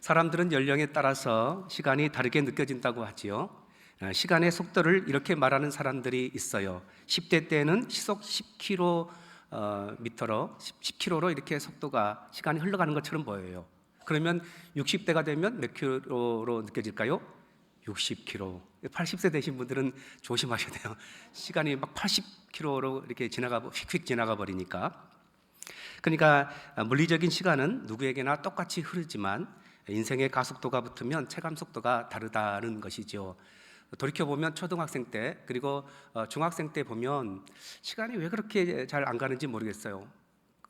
사람들은 연령에 따라서 시간이 다르게 느껴진다고 하지요. 시간의 속도를 이렇게 말하는 사람들이 있어요. 10대 때는 시속 10km로 이렇게 속도가 시간이 흘러가는 것처럼 보여요. 그러면 60대가 되면 몇 킬로로 느껴질까요? 60km. 80세 되신 분들은 조심하셔야 돼요. 시간이 막 80km로 이렇게 휙휙 지나가 버리니까. 그러니까 물리적인 시간은 누구에게나 똑같이 흐르지만 인생의 가속도가 붙으면 체감 속도가 다르다는 것이죠. 돌이켜보면 초등학생 때 그리고 중학생 때 보면 시간이 왜 그렇게 잘 안 가는지 모르겠어요.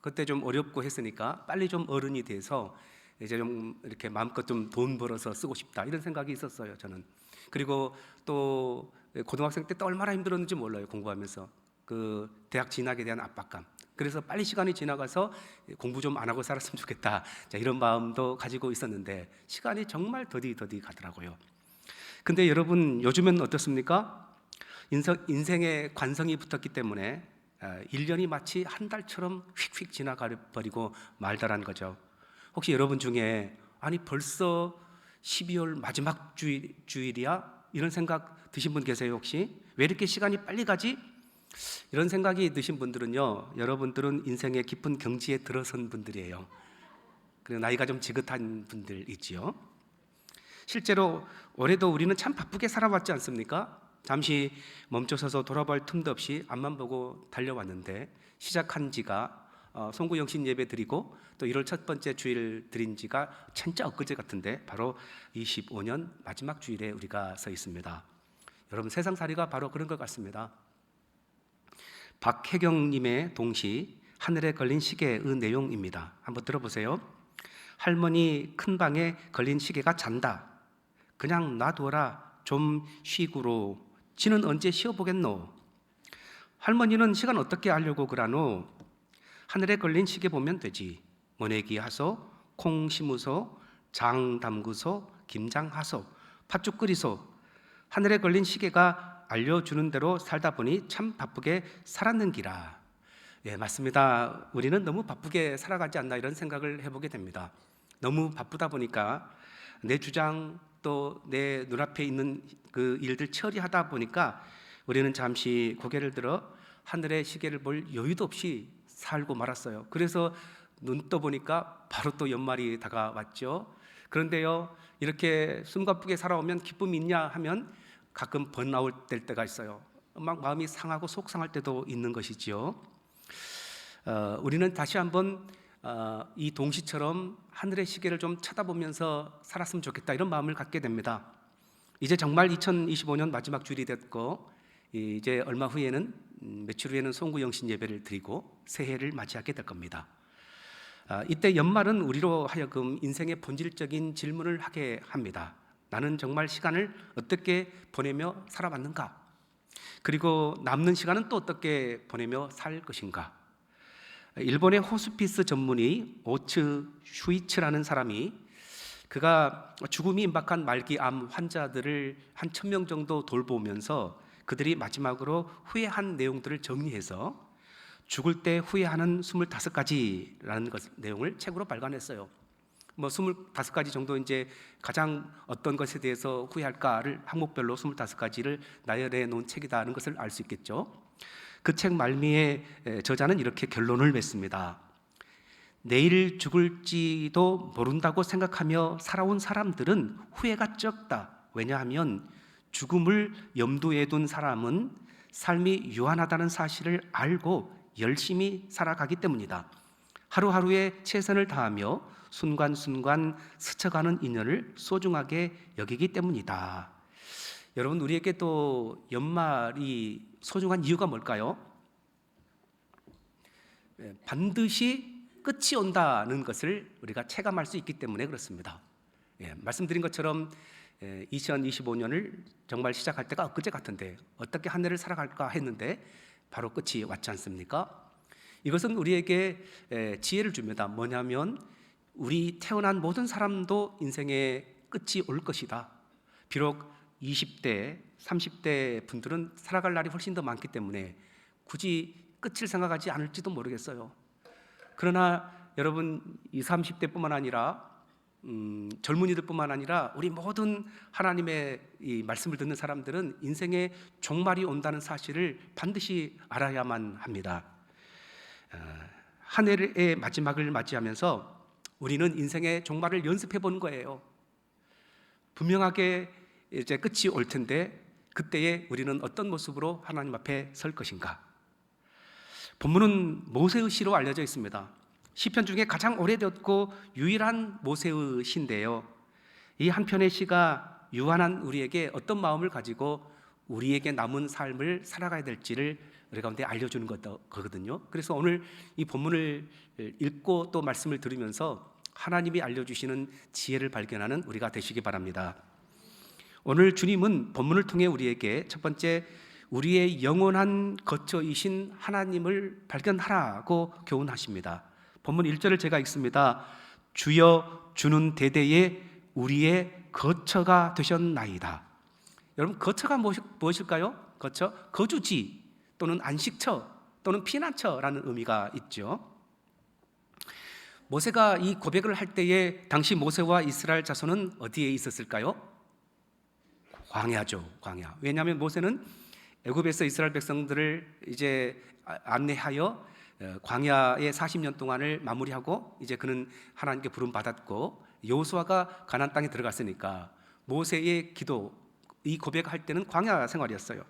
그때 좀 어렵고 했으니까 빨리 좀 어른이 돼서 이제 좀 이렇게 마음껏 좀 돈 벌어서 쓰고 싶다 이런 생각이 있었어요, 저는. 그리고 또 고등학생 때 또 얼마나 힘들었는지 몰라요, 공부하면서. 그 대학 진학에 대한 압박감. 그래서 빨리 시간이 지나가서 공부 좀 안 하고 살았으면 좋겠다, 자, 이런 마음도 가지고 있었는데 시간이 정말 더디 가더라고요. 근데 여러분, 요즘은 어떻습니까? 인생의 관성이 붙었기 때문에 1년이 마치 한 달처럼 휙휙 지나가 버리고 말다라는 거죠. 혹시 여러분 중에 아니 벌써 12월 마지막 주일이야? 이런 생각 드신 분 계세요 혹시? 왜 이렇게 시간이 빨리 가지? 이런 생각이 드신 분들은요, 여러분들은 인생의 깊은 경지에 들어선 분들이에요. 그리고 나이가 좀 지긋한 분들 있지요. 실제로 올해도 우리는 참 바쁘게 살아왔지 않습니까? 잠시 멈춰서서 돌아볼 틈도 없이 앞만 보고 달려왔는데 시작한 지가 송구영신 예배 드리고 또 1월 첫 번째 주일 드린 지가 진짜 엊그제 같은데 바로 25년 마지막 주일에 우리가 서 있습니다. 여러분, 세상살이가 바로 그런 것 같습니다. 박혜경님의 동시 하늘에 걸린 시계의 내용입니다. 한번 들어보세요. 할머니 큰 방에 걸린 시계가 잔다. 그냥 놔둬라 좀 쉬구로. 지는 언제 쉬어보겠노? 할머니는 시간 어떻게 알려고 그러노? 하늘에 걸린 시계 보면 되지. 모내기 하소, 콩 심으소, 장 담그소, 김장 하소, 팥죽 끓이소. 하늘에 걸린 시계가 알려주는 대로 살다 보니 참 바쁘게 살았는기라. 예, 맞습니다. 우리는 너무 바쁘게 살아가지 않나 이런 생각을 해보게 됩니다. 너무 바쁘다 보니까 내 주장 또 내 눈앞에 있는 그 일들 처리하다 보니까 우리는 잠시 고개를 들어 하늘의 시계를 볼 여유도 없이 살고 말았어요. 그래서 눈 떠보니까 바로 또 연말이 다가왔죠. 그런데요, 이렇게 숨가쁘게 살아오면 기쁨이 있냐 하면 가끔 번아웃 될 때가 있어요. 막 마음이 상하고 속상할 때도 있는 것이지요. 우리는 다시 한번 이 동시처럼 하늘의 시계를 좀 쳐다보면서 살았으면 좋겠다 이런 마음을 갖게 됩니다. 이제 정말 2025년 마지막 주일이 됐고 이제 얼마 후에는 며칠 후에는 송구영신 예배를 드리고 새해를 맞이하게 될 겁니다. 이때 연말은 우리로 하여금 인생의 본질적인 질문을 하게 합니다. 나는 정말 시간을 어떻게 보내며 살아왔는가? 그리고 남는 시간은 또 어떻게 보내며 살 것인가? 일본의 호스피스 전문의 오츠 슈이츠라는 사람이 그가 죽음이 임박한 말기 암 환자들을 한 1000명 정도 돌보면서 그들이 마지막으로 후회한 내용들을 정리해서 죽을 때 후회하는 25가지라는 내용을 책으로 발간했어요. 25가지 정도 이제 가장 어떤 것에 대해서 후회할까를 항목별로 25가지를 나열해 놓은 책이다는 것을 알 수 있겠죠. 그 책 말미에 저자는 이렇게 결론을 맺습니다. 내일 죽을지도 모른다고 생각하며 살아온 사람들은 후회가 적다. 왜냐하면 죽음을 염두에 둔 사람은 삶이 유한하다는 사실을 알고 열심히 살아가기 때문이다. 하루하루에 최선을 다하며 순간순간 스쳐가는 인연을 소중하게 여기기 때문이다. 여러분, 우리에게 또 연말이 소중한 이유가 뭘까요? 반드시 끝이 온다는 것을 우리가 체감할 수 있기 때문에 그렇습니다. 말씀드린 것처럼 2025년을 정말 시작할 때가 엊그제 같은데 어떻게 한 해를 살아갈까 했는데 바로 끝이 왔지 않습니까? 이것은 우리에게 지혜를 줍니다. 뭐냐면 우리 태어난 모든 사람도 인생의 끝이 올 것이다. 비록 20대, 30대 분들은 살아갈 날이 훨씬 더 많기 때문에 굳이 끝을 생각하지 않을지도 모르겠어요. 그러나 여러분 20, 30대뿐만 아니라 젊은이들뿐만 아니라 우리 모든 하나님의 이 말씀을 듣는 사람들은 인생의 종말이 온다는 사실을 반드시 알아야만 합니다. 한 해의 마지막을 맞이하면서 우리는 인생의 종말을 연습해 보는 거예요. 분명하게 이제 끝이 올 텐데 그때에 우리는 어떤 모습으로 하나님 앞에 설 것인가? 본문은 모세의 시로 알려져 있습니다. 시편 중에 가장 오래되었고 유일한 모세의 시인데요. 이 한 편의 시가 유한한 우리에게 어떤 마음을 가지고 우리에게 남은 삶을 살아가야 될지를 우리 가운데 알려주는 거거든요. 그래서 오늘 이 본문을 읽고 또 말씀을 들으면서 하나님이 알려주시는 지혜를 발견하는 우리가 되시기 바랍니다. 오늘 주님은 본문을 통해 우리에게 첫 번째 우리의 영원한 거처이신 하나님을 발견하라고 교훈하십니다. 본문 1절을 제가 읽습니다. 주여 주는 대대에 우리의 거처가 되셨나이다. 여러분, 거처가 무엇일까요? 거처, 거주지 또는 안식처 또는 피난처라는 의미가 있죠. 모세가 이 고백을 할 때에 당시 모세와 이스라엘 자손은 어디에 있었을까요? 광야죠, 광야. 왜냐하면 모세는 애굽에서 이스라엘 백성들을 이제 안내하여 광야의 40년 동안을 마무리하고 이제 그는 하나님께 부름 받았고 여호수아가 가나안 땅에 들어갔으니까 모세의 기도, 이 고백할 때는 광야 생활이었어요.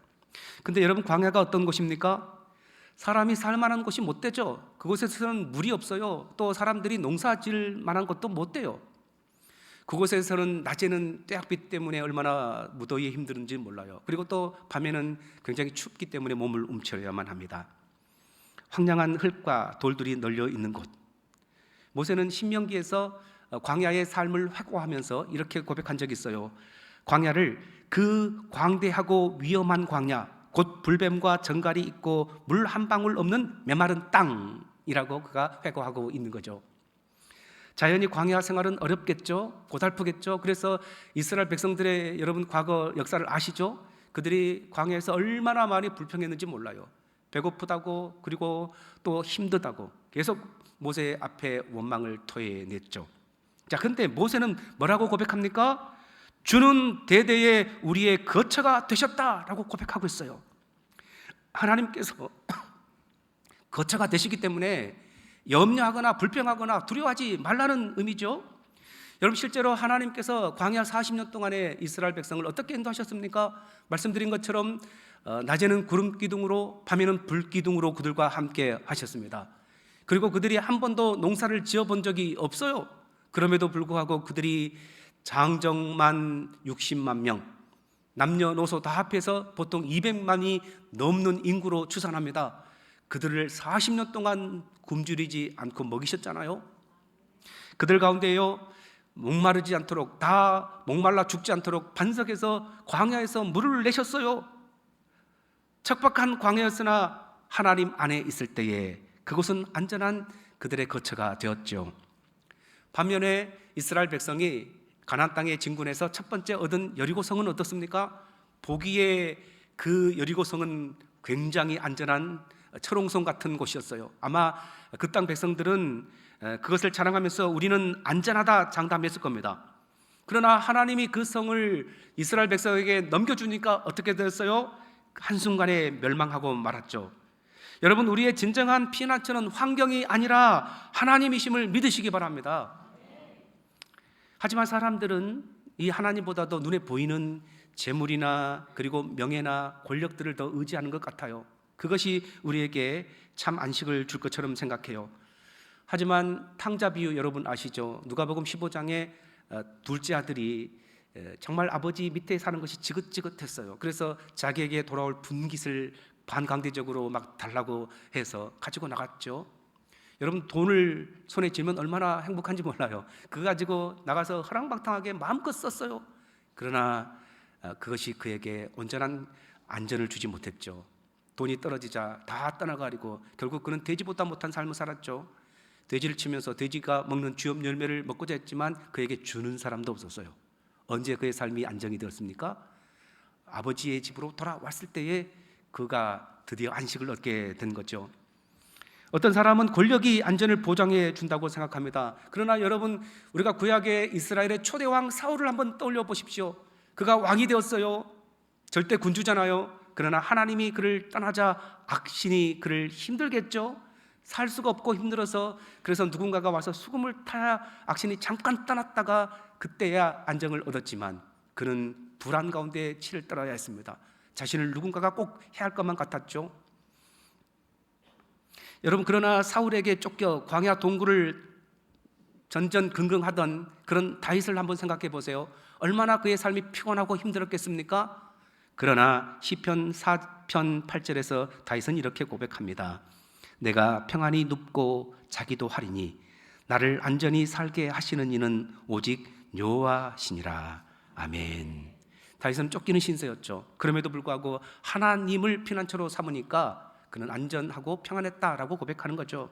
근데 여러분, 광야가 어떤 곳입니까? 사람이 살 만한 곳이 못 되죠. 그곳에서는 물이 없어요. 또 사람들이 농사 지을 만한 것도 못 돼요. 그곳에서는 낮에는 떼약빛 때문에 얼마나 무더위에 힘든지 몰라요. 그리고 또 밤에는 굉장히 춥기 때문에 몸을 움츠려야만 합니다. 황량한 흙과 돌들이 널려 있는 곳. 모세는 신명기에서 광야의 삶을 회고하면서 이렇게 고백한 적이 있어요. 광야를 그 광대하고 위험한 광야, 곧 불뱀과 정갈이 있고 물 한 방울 없는 메마른 땅이라고 그가 회고하고 있는 거죠. 자연히 광야 생활은 어렵겠죠. 고달프겠죠. 그래서 이스라엘 백성들의 여러분 과거 역사를 아시죠? 그들이 광야에서 얼마나 많이 불평했는지 몰라요. 배고프다고 그리고 또 힘들다고 계속 모세 앞에 원망을 토해냈죠. 자, 근데 모세는 뭐라고 고백합니까? 주는 대대에 우리의 거처가 되셨다라고 고백하고 있어요. 하나님께서 거처가 되시기 때문에 염려하거나 불평하거나 두려워하지 말라는 의미죠. 여러분, 실제로 하나님께서 광야 40년 동안에 이스라엘 백성을 어떻게 인도하셨습니까? 말씀드린 것처럼 낮에는 구름 기둥으로 밤에는 불 기둥으로 그들과 함께 하셨습니다. 그리고 그들이 한 번도 농사를 지어본 적이 없어요. 그럼에도 불구하고 그들이 장정만 60만 명, 남녀노소 다 합해서 보통 200만이 넘는 인구로 추산합니다. 그들을 40년 동안 굶주리지 않고 먹이셨잖아요. 그들 가운데요, 목마르지 않도록, 다 목말라 죽지 않도록 반석에서 광야에서 물을 내셨어요. 척박한 광야였으나 하나님 안에 있을 때에 그곳은 안전한 그들의 거처가 되었죠. 반면에 이스라엘 백성이 가나안 땅에 진군해서 첫 번째 얻은 여리고성은 어떻습니까? 보기에 그 여리고성은 굉장히 안전한 철옹성 같은 곳이었어요. 아마 그 땅 백성들은 그것을 자랑하면서 우리는 안전하다 장담했을 겁니다. 그러나 하나님이 그 성을 이스라엘 백성에게 넘겨주니까 어떻게 됐어요? 한순간에 멸망하고 말았죠. 여러분, 우리의 진정한 피난처는 환경이 아니라 하나님이심을 믿으시기 바랍니다. 하지만 사람들은 이 하나님보다도 눈에 보이는 재물이나 그리고 명예나 권력들을 더 의지하는 것 같아요. 그것이 우리에게 참 안식을 줄 것처럼 생각해요. 하지만 탕자 비유 여러분 아시죠? 누가복음 15장에 둘째 아들이 정말 아버지 밑에 사는 것이 지긋지긋했어요. 그래서 자기에게 돌아올 분깃을 반강제적으로 막 달라고 해서 가지고 나갔죠. 여러분, 돈을 손에 쥐면 얼마나 행복한지 몰라요. 그거 가지고 나가서 허랑방탕하게 마음껏 썼어요. 그러나 그것이 그에게 온전한 안전을 주지 못했죠. 돈이 떨어지자 다 떠나가리고 결국 그는 돼지보다 못한 삶을 살았죠. 돼지를 치면서 돼지가 먹는 쥐업 열매를 먹고자 했지만 그에게 주는 사람도 없었어요. 언제 그의 삶이 안정이 되었습니까? 아버지의 집으로 돌아왔을 때에 그가 드디어 안식을 얻게 된 거죠. 어떤 사람은 권력이 안전을 보장해 준다고 생각합니다. 그러나 여러분, 우리가 구약의 이스라엘의 초대왕 사울을 한번 떠올려 보십시오. 그가 왕이 되었어요. 절대 군주잖아요. 그러나 하나님이 그를 떠나자 악신이 그를 힘들겠죠. 살 수가 없고 힘들어서, 그래서 누군가가 와서 수금을 타야 악신이 잠깐 떠났다가 그때야 안정을 얻었지만 그는 불안 가운데 치를 떨어야 했습니다. 자신을 누군가가 꼭 해야 할 것만 같았죠. 여러분, 그러나 사울에게 쫓겨 광야 동굴을 전전긍긍하던 그런 다윗을 한번 생각해 보세요. 얼마나 그의 삶이 피곤하고 힘들었겠습니까? 그러나 시편 4편 8절에서 다윗은 이렇게 고백합니다. 내가 평안히 눕고 자기도 하리니 나를 안전히 살게 하시는 이는 오직 여호와시니라. 아멘. 다윗은 쫓기는 신세였죠. 그럼에도 불구하고 하나님을 피난처로 삼으니까 그는 안전하고 평안했다라고 고백하는 거죠.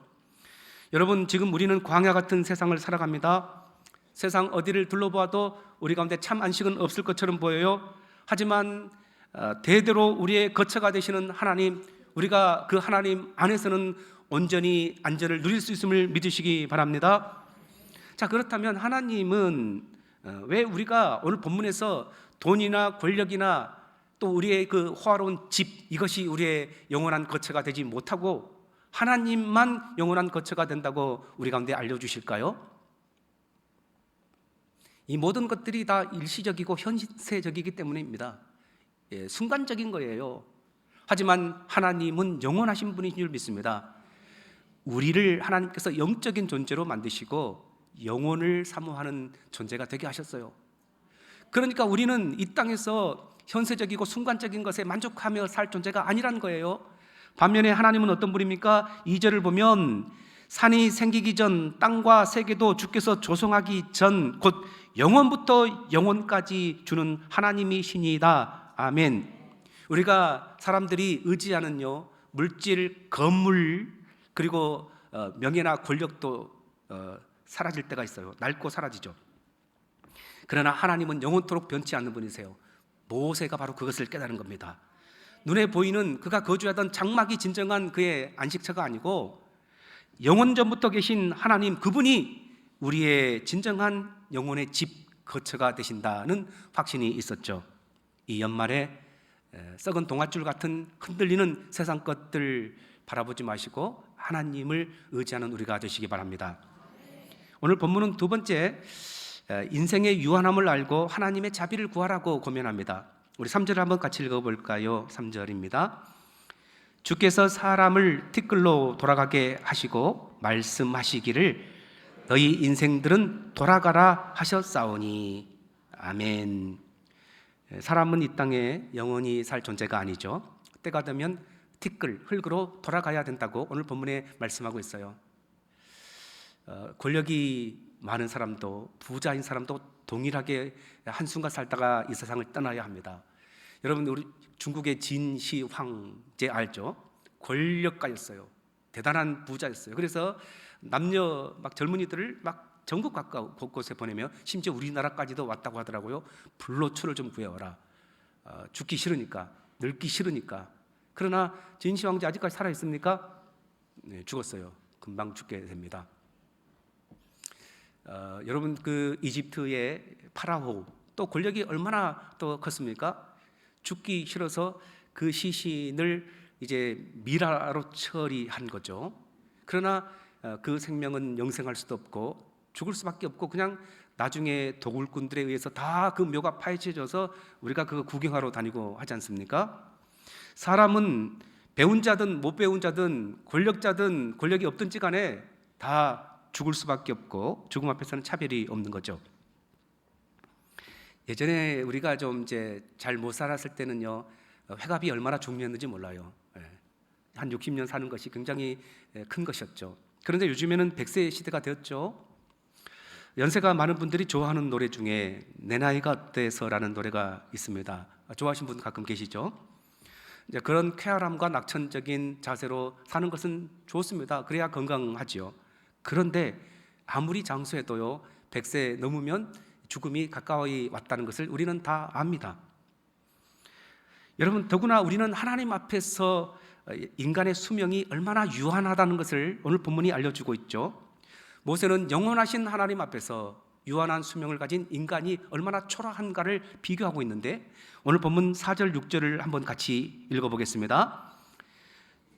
여러분, 지금 우리는 광야 같은 세상을 살아갑니다. 세상 어디를 둘러보아도 우리 가운데 참 안식은 없을 것처럼 보여요. 하지만 대대로 우리의 거처가 되시는 하나님, 우리가 그 하나님 안에서는 온전히 안전을 누릴 수 있음을 믿으시기 바랍니다. 자, 그렇다면 하나님은 왜 우리가 오늘 본문에서 돈이나 권력이나 또 우리의 그 호화로운 집, 이것이 우리의 영원한 거처가 되지 못하고 하나님만 영원한 거처가 된다고 우리 가운데 알려주실까요? 이 모든 것들이 다 일시적이고 현세적이기 때문입니다. 순간적인 거예요. 하지만 하나님은 영원하신 분이신 줄 믿습니다. 우리를 하나님께서 영적인 존재로 만드시고 영혼을 사모하는 존재가 되게 하셨어요. 그러니까 우리는 이 땅에서 현세적이고 순간적인 것에 만족하며 살 존재가 아니란 거예요. 반면에 하나님은 어떤 분입니까? 2절을 보면 산이 생기기 전 땅과 세계도 주께서 조성하기 전 곧 영원부터 영원까지 주는 하나님이시니이다. 아멘. 우리가 사람들이 의지하는요, 물질, 건물, 그리고 명예나 권력도 사라질 때가 있어요. 낡고 사라지죠. 그러나 하나님은 영원토록 변치 않는 분이세요. 모세가 바로 그것을 깨달은 겁니다. 눈에 보이는 그가 거주하던 장막이 진정한 그의 안식처가 아니고 영원전부터 계신 하나님, 그분이 우리의 진정한 영혼의 집, 거처가 되신다는 확신이 있었죠. 이 연말에 썩은 동아줄 같은 흔들리는 세상 것들 바라보지 마시고 하나님을 의지하는 우리가 되시기 바랍니다. 오늘 본문은 두 번째, 인생의 유한함을 알고 하나님의 자비를 구하라고 고면합니다. 우리 3절을 한번 같이 읽어볼까요? 3절입니다. 주께서 사람을 티끌로 돌아가게 하시고 말씀하시기를 너희 인생들은 돌아가라 하셨사오니. 아멘. 사람은 이 땅에 영원히 살 존재가 아니죠. 때가 되면 티끌, 흙으로 돌아가야 된다고 오늘 본문에 말씀하고 있어요. 권력이 많은 사람도 부자인 사람도 동일하게 한순간 살다가 이 세상을 떠나야 합니다. 여러분, 우리 중국의 진시 황제 알죠? 권력가였어요. 대단한 부자였어요. 그래서 남녀 막 젊은이들을 막 전국 가까운 곳곳에 보내며 심지어 우리나라까지도 왔다고 하더라고요. 불로초를 좀 구해와라. 죽기 싫으니까, 늙기 싫으니까. 그러나 진시 황제 아직까지 살아 있습니까? 네, 죽었어요. 금방 죽게 됩니다. 여러분, 그 이집트의 파라오, 또 권력이 얼마나 또 컸습니까? 죽기 싫어서 그 시신을 이제 미라로 처리한 거죠. 그러나 그 생명은 영생할 수도 없고 죽을 수밖에 없고 그냥 나중에 도굴꾼들에 의해서 다 그 묘가 파헤쳐져서 우리가 그거 구경하러 다니고 하지 않습니까? 사람은 배운 자든 못 배운 자든 권력자든 권력이 없든지 간에 다 죽을 수밖에 없고 죽음 앞에서는 차별이 없는 거죠. 예전에 우리가 좀 이제 잘 못 살았을 때는요, 회갑이 얼마나 중요했는지 몰라요. 한 60년 사는 것이 굉장히 큰 것이었죠. 그런데 요즘에는 100세 시대가 되었죠. 연세가 많은 분들이 좋아하는 노래 중에 내 나이가 어때서라는 노래가 있습니다. 좋아하시는 분 가끔 계시죠? 이제 그런 쾌활함과 낙천적인 자세로 사는 것은 좋습니다. 그래야 건강하지요. 그런데 아무리 장수해도요, 100세 넘으면 죽음이 가까이 왔다는 것을 우리는 다 압니다. 여러분, 더구나 우리는 하나님 앞에서 인간의 수명이 얼마나 유한하다는 것을 오늘 본문이 알려주고 있죠. 모세는 영원하신 하나님 앞에서 유한한 수명을 가진 인간이 얼마나 초라한가를 비교하고 있는데, 오늘 본문 4절 6절을 한번 같이 읽어보겠습니다.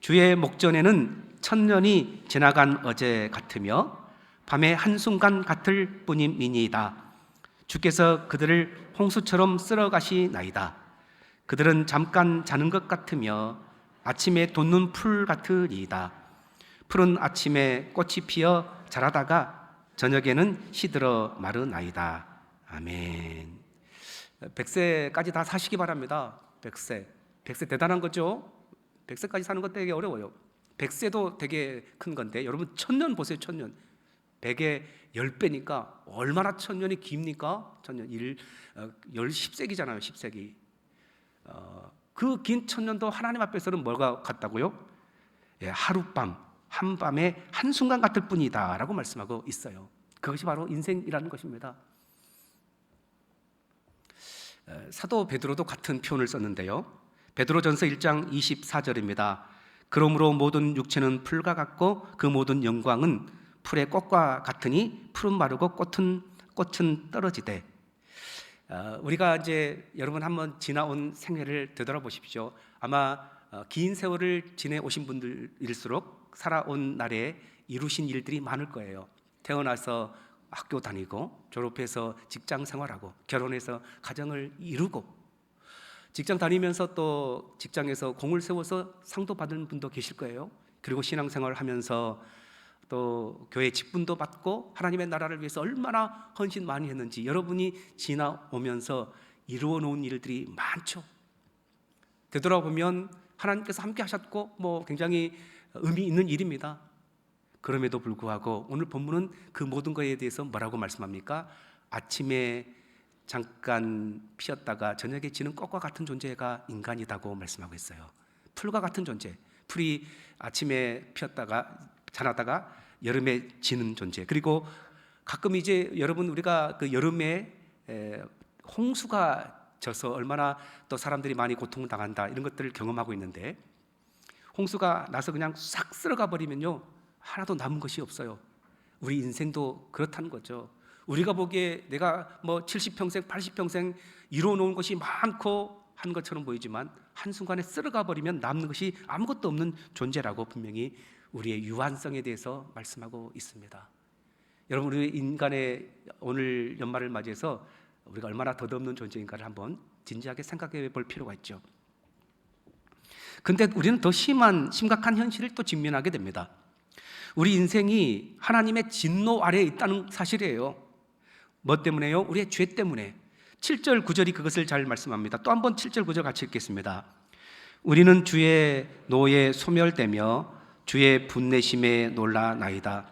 주의 목전에는 천년이 지나간 어제 같으며 밤의 한순간 같을 뿐임이니이다. 주께서 그들을 홍수처럼 쓸어가시나이다. 그들은 잠깐 자는 것 같으며 아침에 돋는 풀 같으리이다. 푸른 아침에 꽃이 피어 자라다가 저녁에는 시들어 마르나이다. 아멘. 100세까지 다 사시기 바랍니다. 100세 대단한 거죠. 100세까지 사는 것 되게 어려워요. 100세도 되게 큰 건데, 여러분 1000년 보세요. 1000년 100의 10배니까 얼마나 1000년이 깁니까? 1000년 10세기잖아요. 10세기. 그 긴 1000년도 하나님 앞에서는 뭐가 같다고요? 하룻밤, 한밤의 한순간 같을 뿐이다 라고 말씀하고 있어요. 그것이 바로 인생이라는 것입니다. 사도 베드로도 같은 표현을 썼는데요. 베드로전서 1장 24절입니다. 그러므로 모든 육체는 풀과 같고 그 모든 영광은 풀의 꽃과 같으니 풀은 마르고 꽃은 떨어지되. 우리가 이제 여러분 한번 지나온 생애를 되돌아보십시오. 아마 긴 세월을 지내오신 분들일수록 살아온 날에 이루신 일들이 많을 거예요. 태어나서 학교 다니고 졸업해서 직장 생활하고 결혼해서 가정을 이루고, 직장 다니면서 또 직장에서 공을 세워서 상도 받은 분도 계실 거예요. 그리고 신앙생활을 하면서 또 교회 직분도 받고 하나님의 나라를 위해서 얼마나 헌신 많이 했는지 여러분이 지나오면서 이루어 놓은 일들이 많죠. 되돌아보면 하나님께서 함께 하셨고 굉장히 의미 있는 일입니다. 그럼에도 불구하고 오늘 본문은 그 모든 것에 대해서 뭐라고 말씀합니까? 아침에 잠깐 피었다가 저녁에 지는 꽃과 같은 존재가 인간이라고 말씀하고 있어요. 풀과 같은 존재. 풀이 아침에 피었다가 자라다가 여름에 지는 존재. 그리고 가끔 이제 여러분 우리가 그 여름에 홍수가 져서 얼마나 또 사람들이 많이 고통당한다 이런 것들을 경험하고 있는데, 홍수가 나서 그냥 싹 쓸어가 버리면요 하나도 남은 것이 없어요. 우리 인생도 그렇다는 거죠. 우리가 보기에 내가 70평생 80평생 이루어 놓은 것이 많고 한 것처럼 보이지만 한순간에 쓸어가 버리면 남는 것이 아무것도 없는 존재라고 분명히 우리의 유한성에 대해서 말씀하고 있습니다. 여러분, 우리 인간의 오늘 연말을 맞이해서 우리가 얼마나 덧없는 존재인가를 한번 진지하게 생각해 볼 필요가 있죠. 근데 우리는 더 심각한 현실을 또 직면하게 됩니다. 우리 인생이 하나님의 진노 아래에 있다는 사실이에요. 뭐 때문에요? 우리의 죄 때문에. 7절 9절이 그것을 잘 말씀합니다. 또 한번 7절 9절 같이 읽겠습니다. 우리는 주의 노에 소멸되며 주의 분내심에 놀라나이다.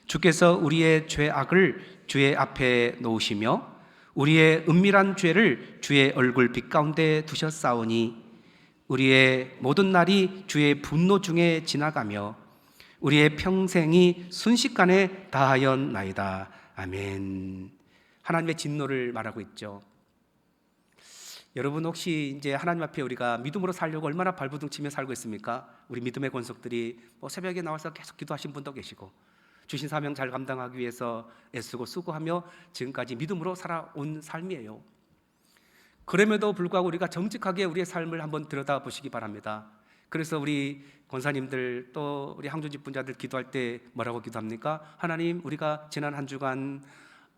주께서 우리의 죄악을 주의 앞에 놓으시며 우리의 은밀한 죄를 주의 얼굴빛 가운데 두셨사오니 우리의 모든 날이 주의 분노 중에 지나가며 우리의 평생이 순식간에 다하였나이다. 아멘. 하나님의 진노를 말하고 있죠. 여러분, 혹시 이제 하나님 앞에 우리가 믿음으로 살려고 얼마나 발부둥치며 살고 있습니까? 우리 믿음의 권속들이 새벽에 나와서 계속 기도하신 분도 계시고, 주신 사명 잘 감당하기 위해서 애쓰고 수고하며 지금까지 믿음으로 살아온 삶이에요. 그럼에도 불구하고 우리가 정직하게 우리의 삶을 한번 들여다보시기 바랍니다. 그래서 우리 권사님들 또 우리 항존 집분자들 기도할 때 뭐라고 기도합니까? 하나님, 우리가 지난 한 주간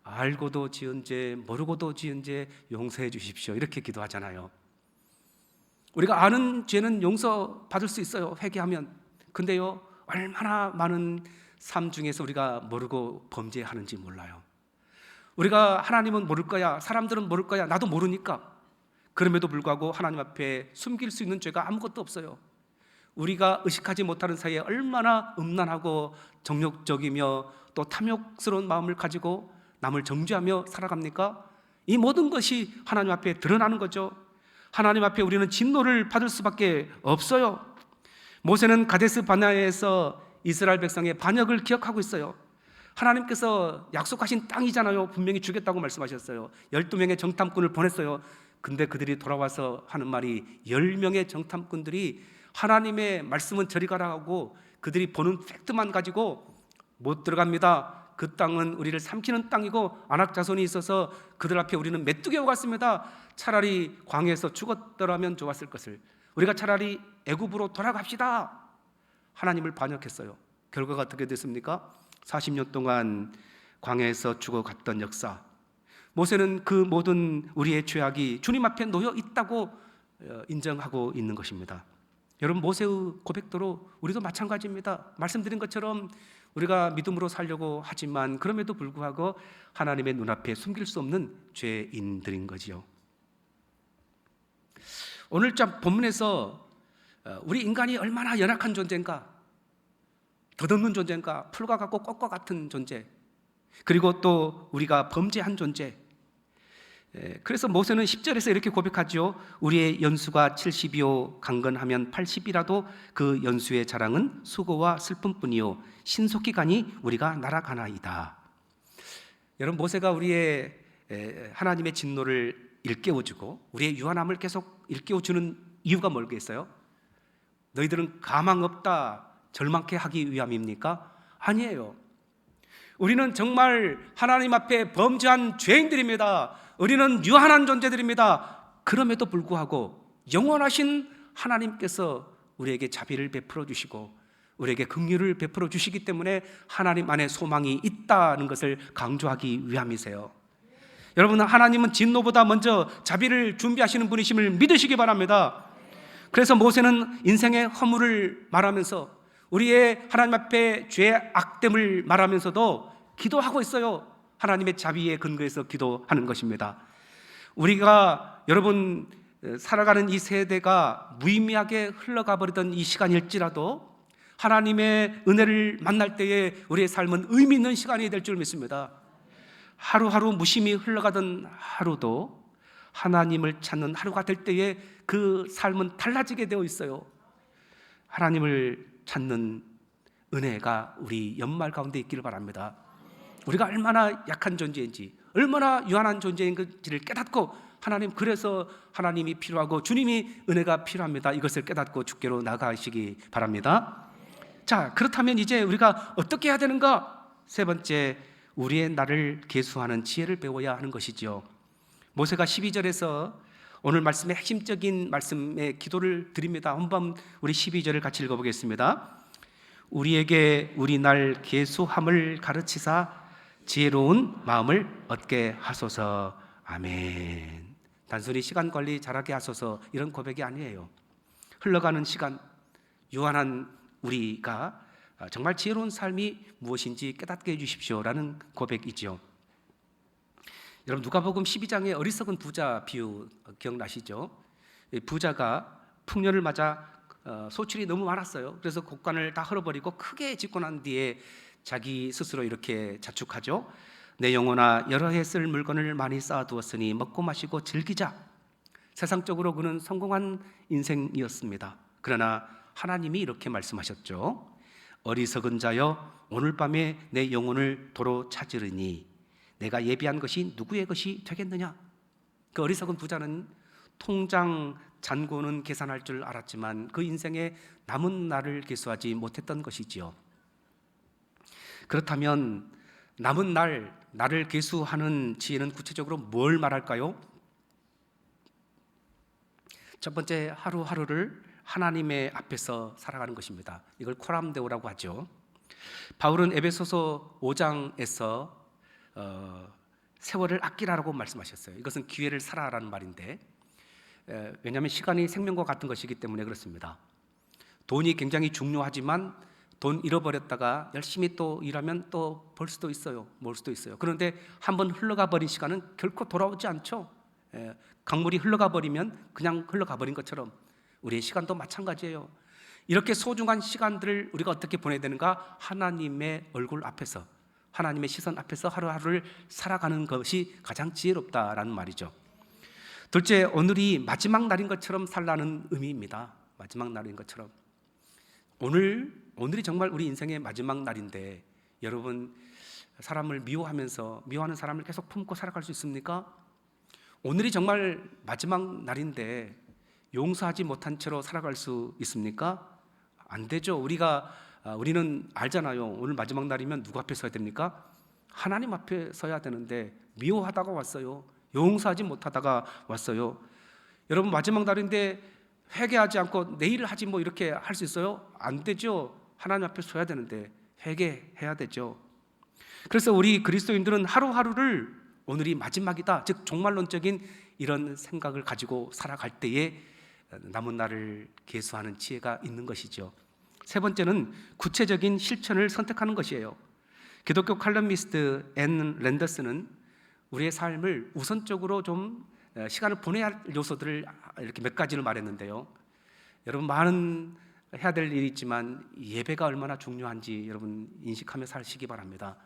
알고도 지은 죄, 모르고도 지은 죄 용서해 주십시오. 이렇게 기도하잖아요. 우리가 아는 죄는 용서받을 수 있어요, 회개하면. 근데요, 얼마나 많은 삶 중에서 우리가 모르고 범죄하는지 몰라요. 우리가 하나님은 모를 거야, 사람들은 모를 거야, 나도 모르니까. 그럼에도 불구하고 하나님 앞에 숨길 수 있는 죄가 아무것도 없어요. 우리가 의식하지 못하는 사이에 얼마나 음란하고 정욕적이며 또 탐욕스러운 마음을 가지고 남을 정죄하며 살아갑니까? 이 모든 것이 하나님 앞에 드러나는 거죠. 하나님 앞에 우리는 진노를 받을 수밖에 없어요. 모세는 가데스 바네아에서 이스라엘 백성의 반역을 기억하고 있어요. 하나님께서 약속하신 땅이잖아요. 분명히 주겠다고 말씀하셨어요. 12명의 정탐꾼을 보냈어요. 근데 그들이 돌아와서 하는 말이 10명의 정탐꾼들이 하나님의 말씀은 저리 가라고 그들이 보는 팩트만 가지고 못 들어갑니다. 그 땅은 우리를 삼키는 땅이고 안악자손이 있어서 그들 앞에 우리는 메뚜기 같습니다. 차라리 광야에서 죽었더라면 좋았을 것을. 우리가 차라리 애굽으로 돌아갑시다. 하나님을 반역했어요. 결과가 어떻게 됐습니까? 40년 동안 광야에서 죽어갔던 역사. 모세는 그 모든 우리의 죄악이 주님 앞에 놓여 있다고 인정하고 있는 것입니다. 여러분, 모세의 고백대로 우리도 마찬가지입니다. 말씀드린 것처럼 우리가 믿음으로 살려고 하지만 그럼에도 불구하고 하나님의 눈앞에 숨길 수 없는 죄인들인 거지요. 오늘 본문에서 우리 인간이 얼마나 연약한 존재인가, 덧없는 존재인가, 풀과 같고 꽃과 같은 존재, 그리고 또 우리가 범죄한 존재. 그래서 모세는 10절에서 이렇게 고백하죠. 우리의 연수가 70이요 강건하면 80이라도 그 연수의 자랑은 수고와 슬픔뿐이요 신속히 가니 우리가 날아가나이다. 여러분, 모세가 우리의 하나님의 진노를 일깨워주고 우리의 유한함을 계속 일깨워주는 이유가 뭘겠어요? 너희들은 가망 없다 절망케 하기 위함입니까? 아니에요. 우리는 정말 하나님 앞에 범죄한 죄인들입니다. 우리는 유한한 존재들입니다. 그럼에도 불구하고 영원하신 하나님께서 우리에게 자비를 베풀어 주시고 우리에게 긍휼을 베풀어 주시기 때문에 하나님 안에 소망이 있다는 것을 강조하기 위함이세요. 여러분, 하나님은 진노보다 먼저 자비를 준비하시는 분이심을 믿으시기 바랍니다. 그래서 모세는 인생의 허물을 말하면서 우리의 하나님 앞에 죄의 악됨을 말하면서도 기도하고 있어요. 하나님의 자비에 근거해서 기도하는 것입니다. 우리가 여러분 살아가는 이 세대가 무의미하게 흘러가 버리던 이 시간일지라도 하나님의 은혜를 만날 때에 우리의 삶은 의미 있는 시간이 될 줄 믿습니다. 하루하루 무심히 흘러가던 하루도 하나님을 찾는 하루가 될 때에 그 삶은 달라지게 되어 있어요. 하나님을 찾는 은혜가 우리 연말 가운데 있기를 바랍니다. 우리가 얼마나 약한 존재인지, 얼마나 유한한 존재인지를 깨닫고 하나님, 그래서 하나님이 필요하고 주님이 은혜가 필요합니다. 이것을 깨닫고 주께로 나가시기 바랍니다. 자, 그렇다면 이제 우리가 어떻게 해야 되는가? 세 번째, 우리의 나를 계수하는 지혜를 배워야 하는 것이지요. 모세가 12절에서 오늘 말씀의 핵심적인 말씀의 기도를 드립니다. 한번 우리 12절을 같이 읽어보겠습니다. 우리에게 우리 날 계수함을 가르치사 지혜로운 마음을 얻게 하소서. 아멘. 단순히 시간 관리 잘하게 하소서 이런 고백이 아니에요. 흘러가는 시간, 유한한 우리가 정말 지혜로운 삶이 무엇인지 깨닫게 해주십시오라는 고백이죠. 여러분, 누가복음 12장의 어리석은 부자 비유 기억나시죠? 부자가 풍년을 맞아 소출이 너무 많았어요. 그래서 곡간을 다 헐어버리고 크게 짓고 난 뒤에 자기 스스로 이렇게 자축하죠. 내 영혼아, 여러 해 쓸 물건을 많이 쌓아두었으니 먹고 마시고 즐기자. 세상적으로 그는 성공한 인생이었습니다. 그러나 하나님이 이렇게 말씀하셨죠. 어리석은 자여, 오늘 밤에 내 영혼을 도로 찾으리니 내가 예비한 것이 누구의 것이 되겠느냐. 그 어리석은 부자는 통장 잔고는 계산할 줄 알았지만 그 인생에 남은 날을 계수하지 못했던 것이지요. 그렇다면 남은 나를 계수하는 지혜는 구체적으로 뭘 말할까요? 첫 번째, 하루하루를 하나님의 앞에서 살아가는 것입니다. 이걸 코람데오라고 하죠. 바울은 에베소서 5장에서 세월을 아끼라고 말씀하셨어요. 이것은 기회를 살아라는 말인데, 왜냐하면 시간이 생명과 같은 것이기 때문에 그렇습니다. 돈이 굉장히 중요하지만 돈 잃어버렸다가 열심히 또 일하면 또 벌 수도 있어요. 몰 수도 있어요. 그런데 한번 흘러가 버린 시간은 결코 돌아오지 않죠. 강물이 흘러가 버리면 그냥 흘러가 버린 것처럼 우리의 시간도 마찬가지예요. 이렇게 소중한 시간들을 우리가 어떻게 보내야 되는가? 하나님의 얼굴 앞에서, 하나님의 시선 앞에서 하루하루를 살아가는 것이 가장 지혜롭다라는 말이죠. 둘째, 오늘이 마지막 날인 것처럼 살라는 의미입니다. 마지막 날인 것처럼. 오늘이 정말 우리 인생의 마지막 날인데, 여러분, 사람을 미워하면서 미워하는 사람을 계속 품고 살아갈 수 있습니까? 오늘이 정말 마지막 날인데 용서하지 못한 채로 살아갈 수 있습니까? 안 되죠. 우리는 알잖아요. 오늘 마지막 날이면 누구 앞에 서야 됩니까? 하나님 앞에 서야 되는데 미워하다가 왔어요. 용서하지 못하다가 왔어요. 여러분, 마지막 날인데 회개하지 않고 내일 하지 뭐 이렇게 할 수 있어요? 안 되죠. 하나님 앞에 서야 되는데 회개해야 되죠. 그래서 우리 그리스도인들은 하루하루를 오늘이 마지막이다, 즉 종말론적인 이런 생각을 가지고 살아갈 때에 남은 날을 계수하는 지혜가 있는 것이죠. 세 번째는 구체적인 실천을 선택하는 것이에요. 기독교 칼럼니스트 앤 랜더스는 우리의 삶을 우선적으로 좀 시간을 보내야 할 요소들을 이렇게 몇 가지를 말했는데요. 여러분, 많은 해야 될 일이 있지만 예배가 얼마나 중요한지 여러분 인식하며 사시기 바랍니다.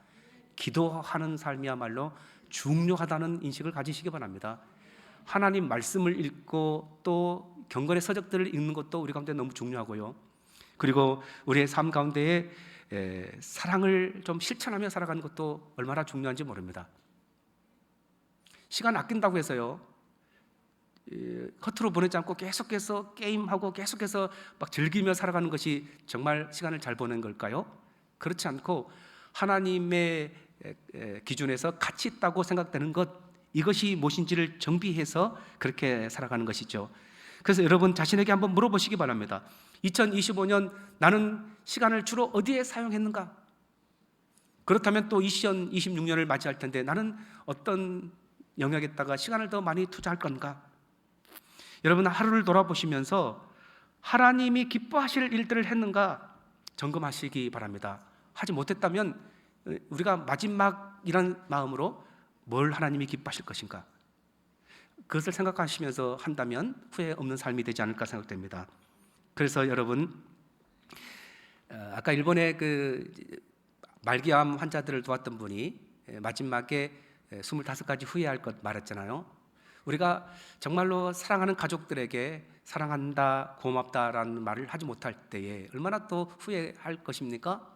기도하는 삶이야말로 중요하다는 인식을 가지시기 바랍니다. 하나님 말씀을 읽고 또 경건의 서적들을 읽는 것도 우리 가운데 너무 중요하고요. 그리고 우리의 삶 가운데에 사랑을 좀 실천하며 살아가는 것도 얼마나 중요한지 모릅니다. 시간 아낀다고 해서요, 겉으로 보내지 않고 계속해서 게임하고 계속해서 막 즐기며 살아가는 것이 정말 시간을 잘 보낸 걸까요? 그렇지 않고 하나님의 기준에서 가치 있다고 생각되는 것, 이것이 무엇인지를 정비해서 그렇게 살아가는 것이죠. 그래서 여러분 자신에게 한번 물어보시기 바랍니다. 2025년 나는 시간을 주로 어디에 사용했는가? 그렇다면 또 2026년을 맞이할 텐데 나는 어떤 영역에다가 시간을 더 많이 투자할 건가? 여러분, 하루를 돌아보시면서 하나님이 기뻐하실 일들을 했는가 점검하시기 바랍니다. 하지 못했다면 우리가 마지막이라는 마음으로 뭘 하나님이 기뻐하실 것인가, 그것을 생각하시면서 한다면 후회 없는 삶이 되지 않을까 생각됩니다. 그래서 여러분, 아까 일본의 그 말기암 환자들을 도왔던 분이 마지막에 25가지 후회할 것 말했잖아요. 우리가 정말로 사랑하는 가족들에게 사랑한다, 고맙다라는 말을 하지 못할 때에 얼마나 또 후회할 것입니까?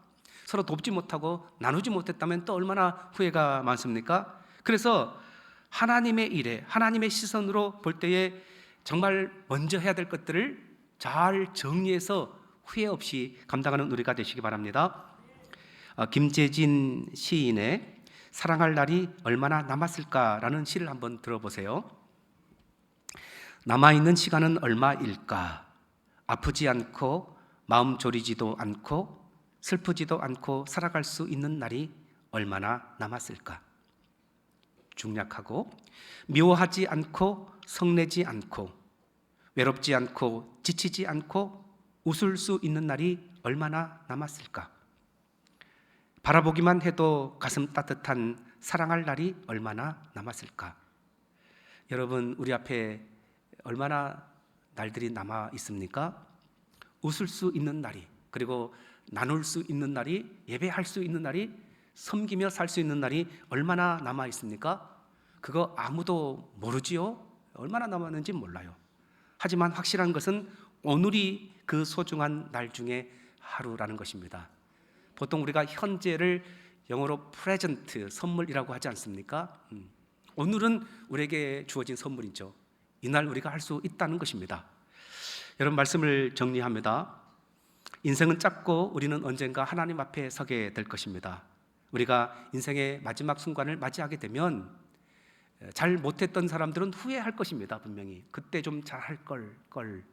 서로 돕지 못하고 나누지 못했다면 또 얼마나 후회가 많습니까? 그래서 하나님의 일에, 하나님의 시선으로 볼 때에 정말 먼저 해야 될 것들을 잘 정리해서 후회 없이 감당하는 우리가 되시기 바랍니다. 김재진 시인의 사랑할 날이 얼마나 남았을까라는 시를 한번 들어보세요. 남아있는 시간은 얼마일까? 아프지 않고 마음 졸이지도 않고 슬프지도 않고 살아갈 수 있는 날이 얼마나 남았을까? 중략하고 미워하지 않고 성내지 않고 외롭지 않고 지치지 않고 웃을 수 있는 날이 얼마나 남았을까? 바라보기만 해도 가슴 따뜻한 사랑할 날이 얼마나 남았을까? 여러분, 우리 앞에 얼마나 날들이 남아 있습니까? 웃을 수 있는 날이, 그리고 나눌 수 있는 날이, 예배할 수 있는 날이, 섬기며 살 수 있는 날이 얼마나 남아 있습니까? 그거 아무도 모르지요? 얼마나 남았는지 몰라요. 하지만 확실한 것은 오늘이 그 소중한 날 중에 하루라는 것입니다. 보통 우리가 현재를 영어로 프레젠트, 선물이라고 하지 않습니까? 오늘은 우리에게 주어진 선물이죠. 이날 우리가 할 수 있다는 것입니다. 여러분, 말씀을 정리합니다. 인생은 짧고 우리는 언젠가 하나님 앞에 서게 될 것입니다. 우리가 인생의 마지막 순간을 맞이하게 되면 잘 못했던 사람들은 후회할 것입니다. 분명히 그때 좀 잘할 걸.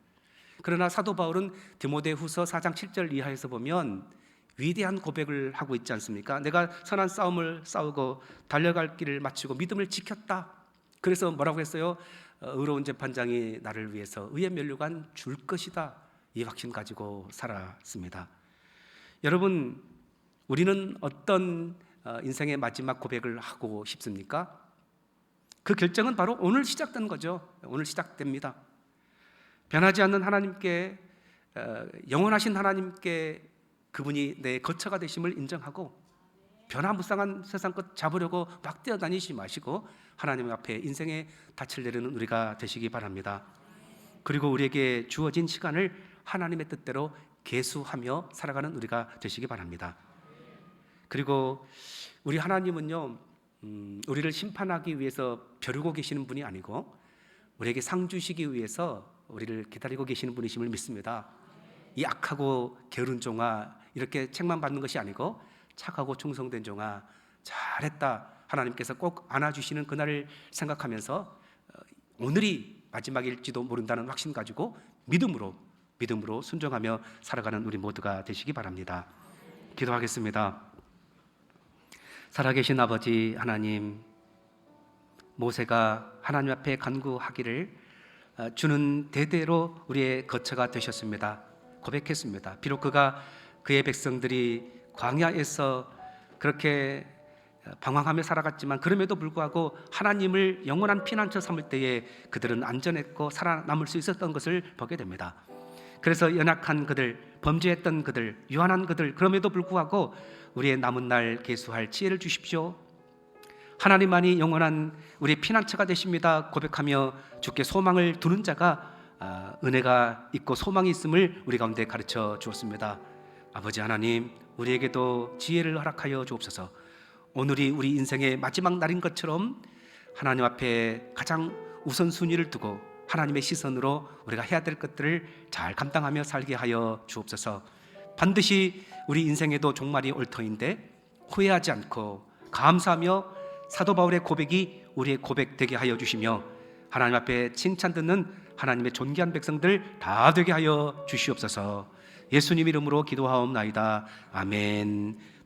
그러나 사도 바울은 디모데후서 4장 7절 이하에서 보면 위대한 고백을 하고 있지 않습니까? 내가 선한 싸움을 싸우고 달려갈 길을 마치고 믿음을 지켰다. 그래서 뭐라고 했어요? 의로운 재판장이 나를 위해서 의의 면류관 줄 것이다. 이 확신 가지고 살았습니다. 여러분, 우리는 어떤 인생의 마지막 고백을 하고 싶습니까? 그 결정은 바로 오늘 시작된 거죠. 오늘 시작됩니다. 변하지 않는 하나님께, 영원하신 하나님께 그분이 내 거처가 되심을 인정하고 변화무쌍한 세상 것 잡으려고 막 뛰어다니지 마시고 하나님 앞에 인생의 닻을 내리는 우리가 되시기 바랍니다. 그리고 우리에게 주어진 시간을 하나님의 뜻대로 계수하며 살아가는 우리가 되시기 바랍니다. 그리고 우리 하나님은요, 우리를 심판하기 위해서 벼르고 계시는 분이 아니고 우리에게 상 주시기 위해서 우리를 기다리고 계시는 분이심을 믿습니다. 이 악하고 게으른 종아, 이렇게 책만 받는 것이 아니고 착하고 충성된 종아, 잘했다, 하나님께서 꼭 안아주시는 그날을 생각하면서 오늘이 마지막일지도 모른다는 확신 가지고 믿음으로 순종하며 살아가는 우리 모두가 되시기 바랍니다. 기도하겠습니다. 살아계신 아버지 하나님, 모세가 하나님 앞에 간구하기를 주는 대대로 우리의 거처가 되셨습니다. 고백했습니다. 비록 그의 백성들이 광야에서 그렇게 방황하며 살아갔지만 그럼에도 불구하고 하나님을 영원한 피난처 삼을 때에 그들은 안전했고 살아남을 수 있었던 것을 보게 됩니다. 그래서 연약한 그들, 범죄했던 그들, 유한한 그들, 그럼에도 불구하고 우리의 남은 날 계수할 지혜를 주십시오. 하나님만이 영원한 우리의 피난처가 되십니다 고백하며 주께 소망을 두는 자가 은혜가 있고 소망이 있음을 우리 가운데 가르쳐 주었습니다. 아버지 하나님, 우리에게도 지혜를 허락하여 주옵소서. 오늘이 우리 인생의 마지막 날인 것처럼 하나님 앞에 가장 우선순위를 두고 하나님의 시선으로 우리가 해야 될 것들을 잘 감당하며 살게 하여 주옵소서. 반드시 우리 인생에도 종말이 올 터인데 후회하지 않고 감사하며 사도 바울의 고백이 우리의 고백 되게 하여 주시며 하나님 앞에 칭찬 듣는 하나님의 존귀한 백성들 다 되게 하여 주시옵소서. 예수님 이름으로 기도하옵나이다. 아멘.